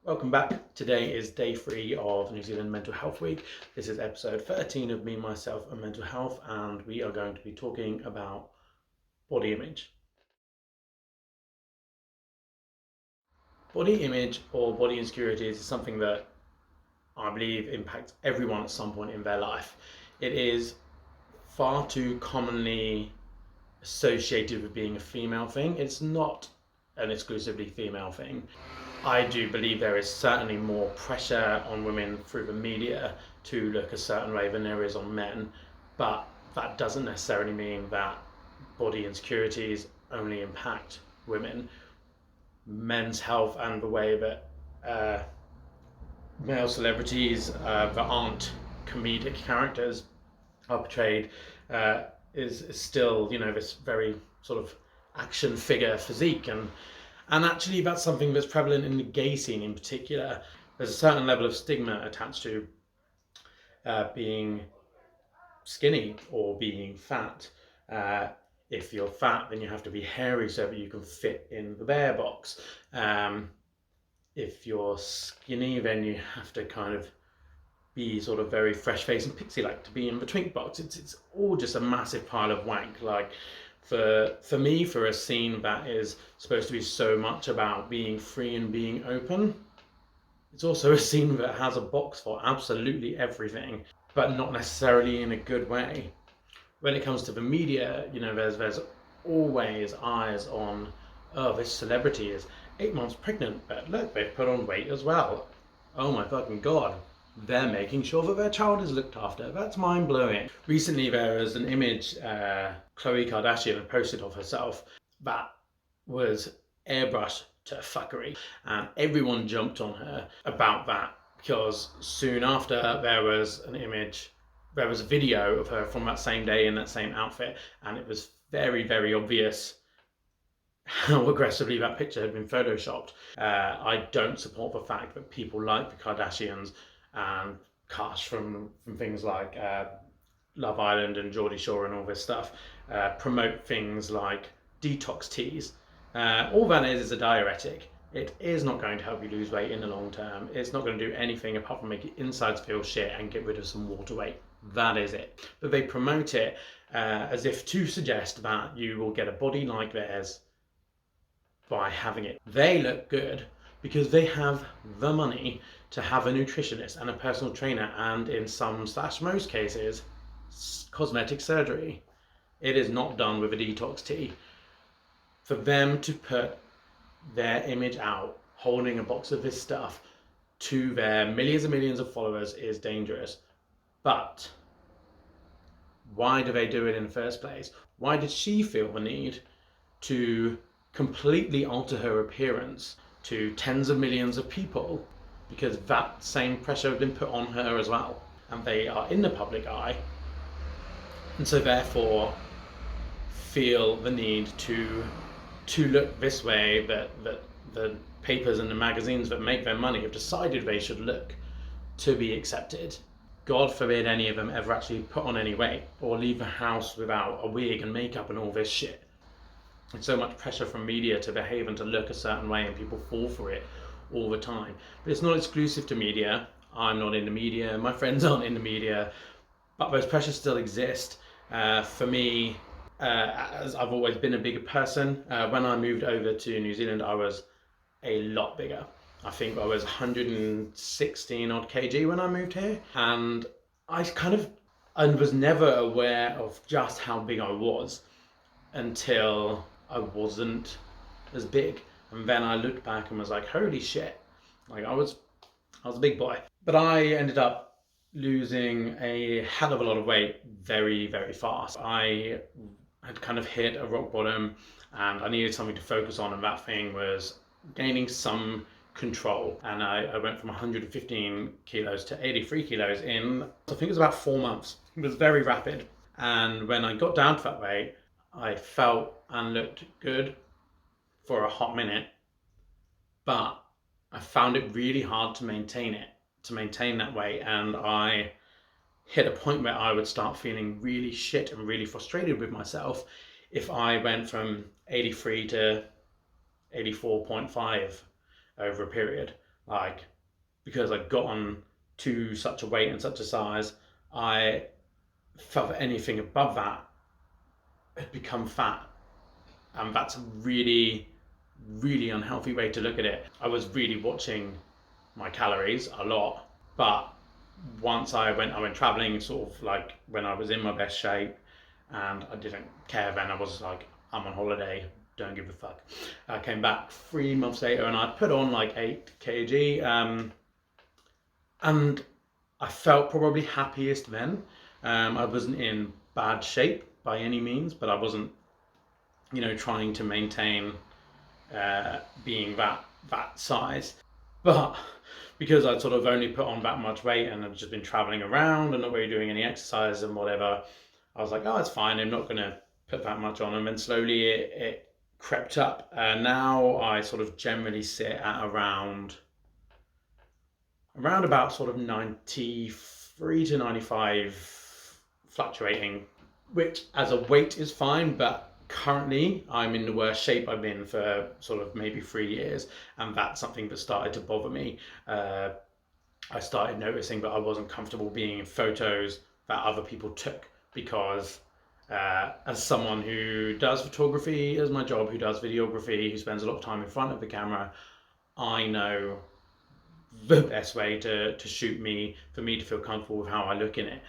Welcome back. Today is day 3 of New Zealand Mental Health Week. This is episode 13 of Me, Myself and Mental Health, and we are going to be talking about body image. Body image or body insecurities is something that I believe impacts everyone at some point in their life. It is far too commonly associated with being a female thing. It's not an exclusively female thing. I do believe there is certainly more pressure on women through the media to look a certain way than there is on men, but that doesn't necessarily mean that body insecurities only impact women. Men's health and the way that male celebrities that aren't comedic characters are portrayed is still, this very sort of action figure physique, and actually that's something that's prevalent in the gay scene in particular. There's a certain level of stigma attached to being skinny or being fat. If you're fat, then you have to be hairy so that you can fit in the bear box. If you're skinny, then you have to kind of be sort of very fresh faced and pixie like to be in the twink box. It's all just a massive pile of wank. Like for me, for a scene that is supposed to be so much about being free and being open, it's also a scene that has a box for absolutely everything, but not necessarily in a good way. When it comes to the media, there's always eyes on, oh, this celebrity is 8 months pregnant, but look, they've put on weight as well. Oh my fucking god, they're making sure that their child is looked after. That's mind blowing. Recently, there was an image Khloe Kardashian had posted of herself that was airbrushed to fuckery, and everyone jumped on her about that because soon after there was a video of her from that same day in that same outfit, and it was very, very obvious how aggressively that picture had been photoshopped. I don't support the fact that people like the Kardashians and cast from things like Love Island and Geordie Shore and all this stuff promote things like detox teas. All that is a diuretic. It is not going to help you lose weight in the long term. It's not going to do anything apart from make your insides feel shit and get rid of some water weight. That is it. But they promote it as if to suggest that you will get a body like theirs by having it. They look good because they have the money to have a nutritionist and a personal trainer, and in some / most cases, cosmetic surgery. It is not done with a detox tea. For them to put their image out holding a box of this stuff to their millions and millions of followers is dangerous. But why do they do it in the first place? Why did she feel the need to completely alter her appearance to tens of millions of people? Because that same pressure has been put on her as well, and they are in the public eye, and so therefore feel the need to look this way, that the papers and the magazines that make their money have decided they should look to be accepted. God forbid any of them ever actually put on any weight or leave the house without a wig and makeup and all this shit. It's so much pressure from media to behave and to look a certain way, and people fall for it all the time. But it's not exclusive to media. I'm not in the media, my friends aren't in the media, but those pressures still exist. For me, as I've always been a bigger person, when I moved over to New Zealand, I was a lot bigger. I think I was 116 odd kg when I moved here, and I was never aware of just how big I was until I wasn't as big. And then I looked back and was like, holy shit, like I was a big boy. But I ended up losing a hell of a lot of weight very, very fast. I had kind of hit a rock bottom and I needed something to focus on, and that thing was gaining some control. And I went from 115 kilos to 83 kilos in, I think it was about 4 months. It was very rapid. And when I got down to that weight, I felt and looked good for a hot minute, but I found it really hard to maintain that weight. And I hit a point where I would start feeling really shit and really frustrated with myself if I went from 83 to 84.5 over a period. like, because I'd gotten to such a weight and such a size, I felt that anything above that had become fat. And that's a really, really unhealthy way to look at it. I was really watching my calories a lot, but once I went traveling, sort of like when I was in my best shape, and I didn't care then. I was like, I'm on holiday, don't give a fuck. I came back 3 months later and I put on like 8 kg, and I felt probably happiest then. I wasn't in bad shape by any means, but I wasn't, trying to maintain being that size. But because I'd sort of only put on that much weight and I've just been traveling around and not really doing any exercise and whatever, I was like, oh, it's fine. I'm not going to put that much on. And then slowly it crept up. And now I sort of generally sit at around about sort of 93 to 95, fluctuating, which as a weight is fine, but currently I'm in the worst shape I've been for sort of maybe 3 years, and that's something that started to bother me. I started noticing that I wasn't comfortable being in photos that other people took because as someone who does photography as my job, who does videography, who spends a lot of time in front of the camera, I know the best way to shoot me, for me to feel comfortable with how I look in it.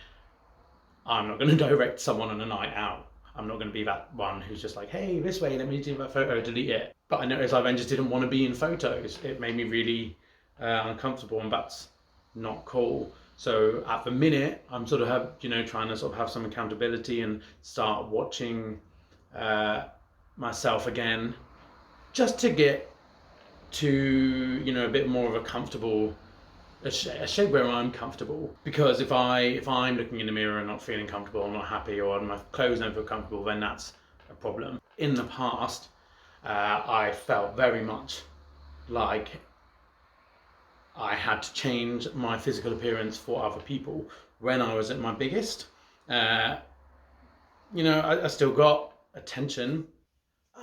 I'm not going to direct someone on a night out. I'm not going to be that one who's just like, hey, this way, let me do that photo, delete it. But I noticed I then just didn't want to be in photos. It made me really uncomfortable, and that's not cool. So at the minute, I'm sort of trying to sort of have some accountability and start watching myself again, just to get to a bit more of a comfortable a shape where I'm comfortable. Because if I'm looking in the mirror and not feeling comfortable, or not happy, or my clothes don't feel comfortable, then that's a problem. In the past, I felt very much like I had to change my physical appearance for other people when I was at my biggest. I still got attention.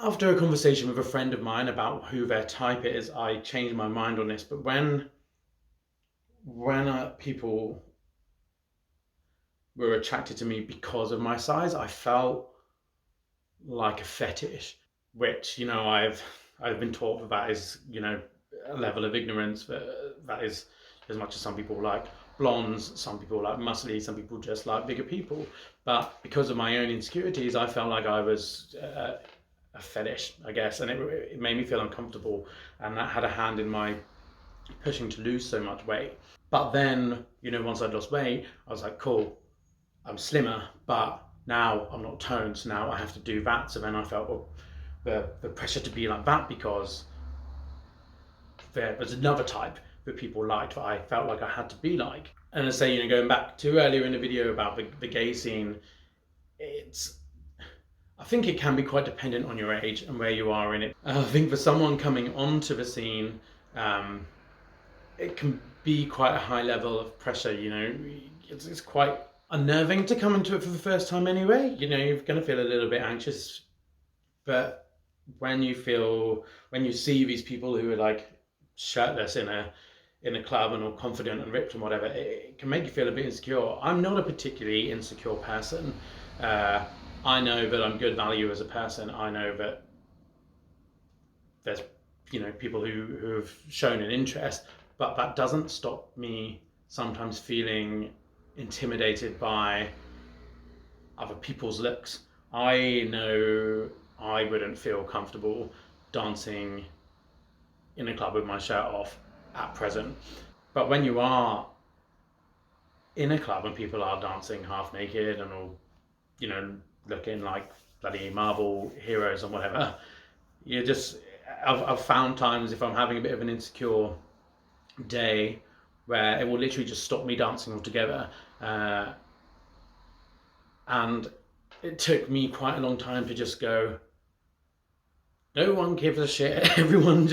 After a conversation with a friend of mine about who their type is, I changed my mind on this. But when people were attracted to me because of my size, I felt like a fetish, which I've been taught that is a level of ignorance that is, as much as some people like blondes, some people like muscly, some people just like bigger people. But because of my own insecurities, I felt like I was a fetish, I guess, and it made me feel uncomfortable, and that had a hand in my pushing to lose so much weight. But then, once I'd lost weight, I was like, cool, I'm slimmer, but now I'm not toned, so now I have to do that. So then I felt, well, the pressure to be like that, because there was another type that people liked that I felt like I had to be like. And I say, going back to earlier in the video about the gay scene, I think it can be quite dependent on your age and where you are in it. I think for someone coming onto the scene, it can be quite a high level of pressure. It's quite unnerving to come into it for the first time anyway. You're going to feel a little bit anxious, but when you see these people who are like shirtless in a club and all confident and ripped and whatever, it can make you feel a bit insecure. I'm not a particularly insecure person. I know that I'm good value as a person. I know that there's people who have shown an interest, but that doesn't stop me sometimes feeling intimidated by other people's looks. I know I wouldn't feel comfortable dancing in a club with my shirt off at present. But when you are in a club and people are dancing half naked and all, looking like bloody Marvel heroes and whatever, I've found times, if I'm having a bit of an insecure day, where it will literally just stop me dancing altogether. And it took me quite a long time to just go, no one gives a shit. Everyone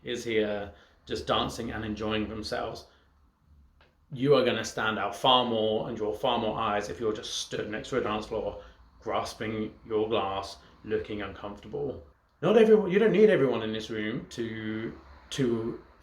is here just dancing and enjoying themselves. You are going to stand out far more and draw far more eyes if you're just stood next to a dance floor, grasping your glass, looking uncomfortable. You don't need everyone in this room to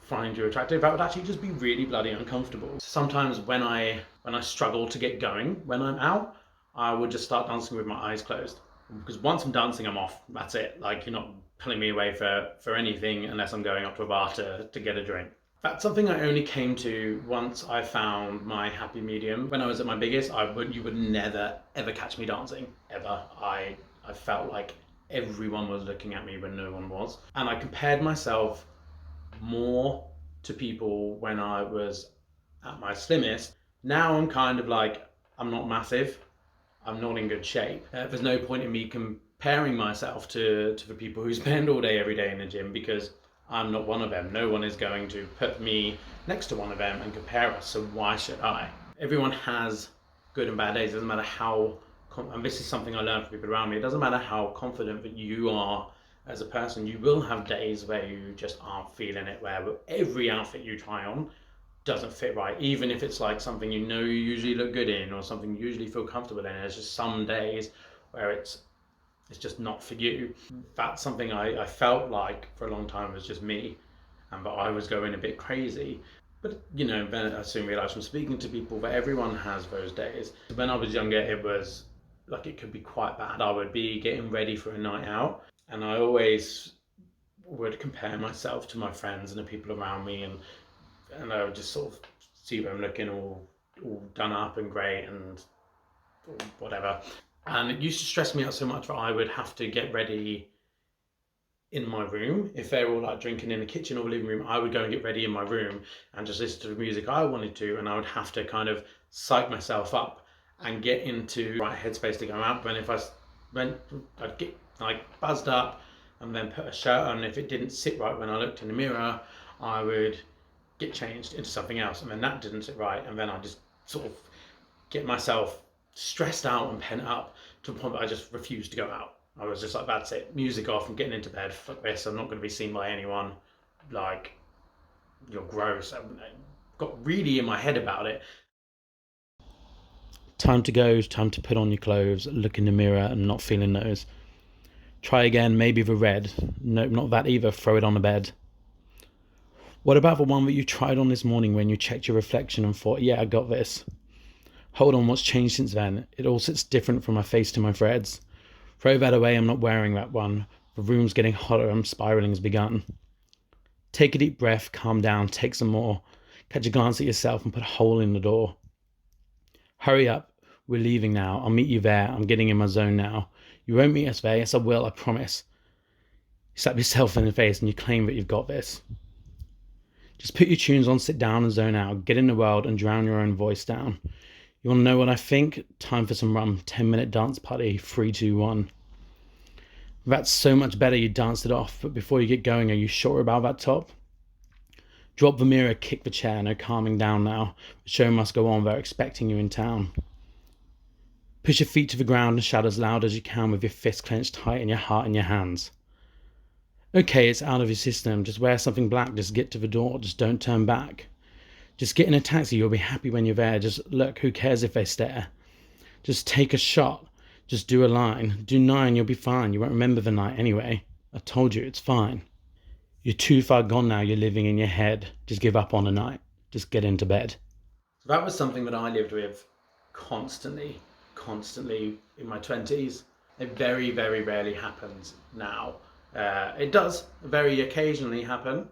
find you attractive, that would actually just be really bloody uncomfortable. Sometimes when I struggle to get going when I'm out, I would just start dancing with my eyes closed. Because once I'm dancing, I'm off. That's it. Like, you're not pulling me away for anything unless I'm going up to a bar to get a drink. That's something I only came to once I found my happy medium. When I was at my biggest, you would never ever catch me dancing ever. I felt like everyone was looking at me when no one was, and I compared myself more to people when I was at my slimmest. Now I'm kind of like, I'm not massive, I'm not in good shape. There's no point in me comparing myself to the people who spend all day every day in the gym, because I'm not one of them. No one is going to put me next to one of them and compare us, so why should I? Everyone has good and bad days. It doesn't matter how, and this is something I learned from people around me, it doesn't matter how confident that you are as a person, you will have days where you just aren't feeling it, where every outfit you try on doesn't fit right, even if it's like something you know you usually look good in or something you usually feel comfortable in. There's just some days where it's just not for you. That's something I felt like for a long time was just me, and but I was going a bit crazy. But then I soon realised from speaking to people that everyone has those days. When I was younger, it was like, it could be quite bad. I would be getting ready for a night out, and I always would compare myself to my friends and the people around me, and I would just sort of see them looking all done up and great and whatever. And it used to stress me out so much that I would have to get ready in my room. If they were all like drinking in the kitchen or living room, I would go and get ready in my room and just listen to the music I wanted to, and I would have to kind of psych myself up and get into the right headspace to go out. But if I went, I'd get like buzzed up and then put a shirt on. If it didn't sit right when I looked in the mirror, I would get changed into something else, and then that didn't sit right, and then I just sort of get myself stressed out and pent up to a point that I just refused to go out. I was just like, that's it, music off, I'm getting into bed, fuck this, I'm not going to be seen by anyone, like, you're gross. I got really in my head about it. Time to go, time to put on your clothes, look in the mirror and not feeling those. Try again, maybe the red. Nope, not that either, throw it on the bed. What about the one that you tried on this morning when you checked your reflection and thought, yeah, I got this? Hold on, what's changed since then? It all sits different from my face to my threads. Throw that away, I'm not wearing that one. The room's getting hotter and spiraling has begun. Take a deep breath, calm down, take some more. Catch a glance at yourself and put a hole in the door. Hurry up, we're leaving now. I'll meet you there. I'm getting in my zone now. You won't meet us there. Yes, I will, I promise. You slap yourself in the face and you claim that you've got this. Just put your tunes on, sit down and zone out. Get in the world and drown your own voice down. You want to know what I think? Time for some rum. 10-minute dance party. 3, 2, 1. That's so much better. You danced it off. But before you get going, are you sure about that top? Drop the mirror, kick the chair. No calming down now. The show must go on. They're expecting you in town. Push your feet to the ground and shout as loud as you can with your fists clenched tight and your heart in your hands. Okay, it's out of your system. Just wear something black. Just get to the door. Just don't turn back. Just get in a taxi, you'll be happy when you're there. Just look, who cares if they stare? Just take a shot. Just do a line. Do 9, you'll be fine. You won't remember the night anyway. I told you, it's fine. You're too far gone now, you're living in your head. Just give up on the night. Just get into bed. So that was something that I lived with constantly in my 20s. It very, very rarely happens now. It does very occasionally happen.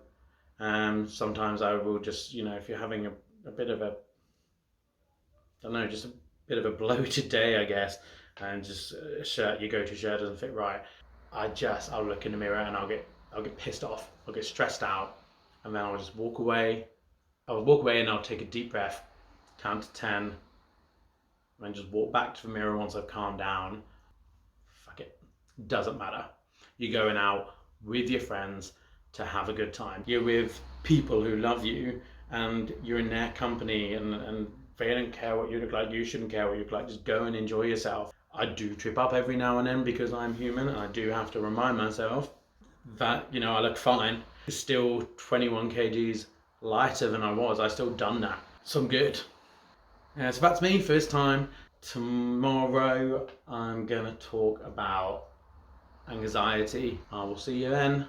Sometimes I will just, if you're having a bit of a, I don't know, just a bit of a bloated day, I guess, and just your go-to shirt doesn't fit right, I'll look in the mirror and I'll get pissed off, I'll get stressed out, and then I'll just walk away. I'll walk away and I'll take a deep breath, count to 10, and just walk back to the mirror once I've calmed down. Fuck it, doesn't matter. You're going out with your friends to have a good time. You're with people who love you and you're in their company, and they don't care what you look like, you shouldn't care what you look like. Just go and enjoy yourself. I do trip up every now and then because I'm human, and I do have to remind myself that, I look fine. It's still 21 kgs lighter than I was. I still done that. So I'm good. So that's me for this time. Tomorrow I'm gonna talk about anxiety. I will see you then.